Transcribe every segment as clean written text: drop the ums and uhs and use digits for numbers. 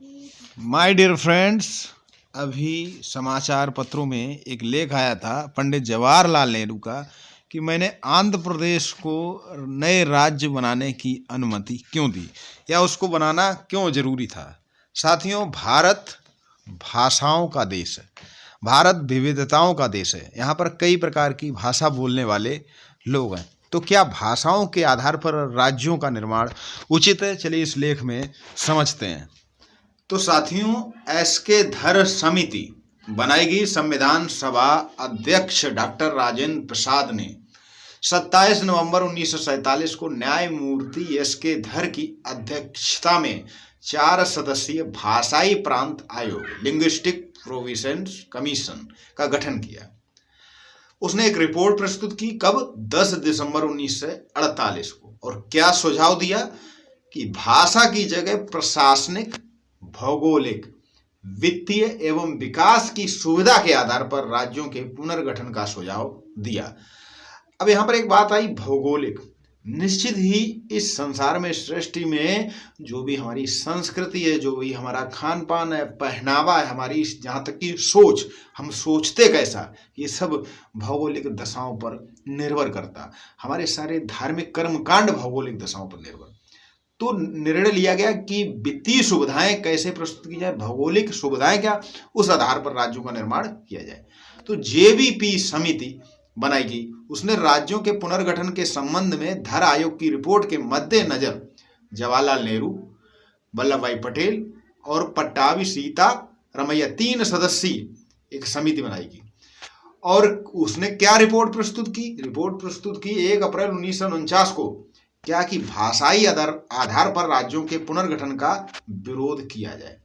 My dear friends, अभी समाचार पत्रों में एक लेख आया था पंडित जवाहरलाल नेहरू का कि मैंने आंध्र प्रदेश को नए राज्य बनाने की अनुमति क्यों दी या उसको बनाना क्यों जरूरी था। साथियों, भारत भाषाओं का देश है, भारत विविधताओं का देश है। यहाँ पर कई प्रकार की भाषा बोलने वाले लोग हैं। तो क्या भाषाओं के आधार पर राज्यों का निर्माण उचित है? चलिए इस लेख में समझते हैं। तो साथियों, एसके धर समिति बनाई गई संविधान सभा अध्यक्ष डॉक्टर राजेंद्र प्रसाद ने 27 नवंबर 1947 को न्यायमूर्ति एसके धर की अध्यक्षता में 4 सदस्यीय भाषाई प्रांत आयोग लिंग्विस्टिक प्रोविजंस कमीशन का गठन किया। उसने एक रिपोर्ट प्रस्तुत की। कब? 10 दिसंबर 1948 को। और क्या सुझाव दिया कि भाषा की जगह प्रशासनिक, भौगोलिक, वित्तीय एवं विकास की सुविधा के आधार पर राज्यों के पुनर्गठन का सुझाव दिया। अब यहां पर एक बात आई, भौगोलिक। निश्चित ही इस संसार में, सृष्टि में जो भी हमारी संस्कृति है, जो भी हमारा खान पान है, पहनावा है, हमारी जहां तक की सोच, हम सोचते कैसा, ये सब भौगोलिक दशाओं पर निर्भर करता। हमारे सारे धार्मिक कर्मकांड भौगोलिक दशाओं पर निर्भर। तो निर्णय लिया गया कि वित्तीय सुविधाएं कैसे प्रस्तुत की जाए, भौगोलिक सुविधाएं क्या, उस आधार पर राज्यों का निर्माण किया जाए। तो जेबीपी समिति बनाई गई। उसने राज्यों के पुनर्गठन के संबंध में धर आयोग की रिपोर्ट के मद्देनजर जवाहरलाल नेहरू, वल्लभ भाई पटेल और पट्टाभी सीता रमैया 3 सदस्यीय एक समिति बनाई गई। और उसने क्या रिपोर्ट प्रस्तुत की? रिपोर्ट प्रस्तुत की 1 अप्रैल 1949 को। क्या कि भाषाई आधार पर राज्यों के पुनर्गठन का विरोध किया जाए।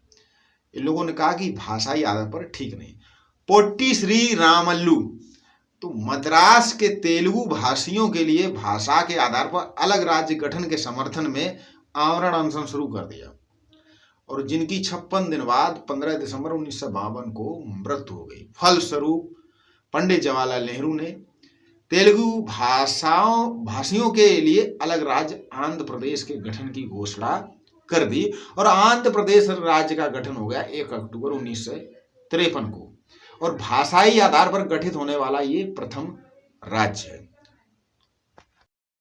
इन लोगों ने कहा कि भाषाई आधार पर ठीक नहीं। पोट्टी श्री रामल्लू, तो मद्रास के तेलुगु भाषियों के लिए भाषा के आधार पर अलग राज्य गठन के समर्थन में आमरण अनशन शुरू कर दिया, और जिनकी 56 दिन बाद 15 दिसंबर 1952 को मृत्यु हो गई। फलस्वरूप पंडित जवाहरलाल नेहरू ने तेलुगु भाषियों के लिए अलग राज्य आंध्र प्रदेश के गठन की घोषणा कर दी, और आंध्र प्रदेश राज्य का गठन हो गया 1 अक्टूबर 1953 को। और भाषाई आधार पर गठित होने वाला ये प्रथम राज्य है।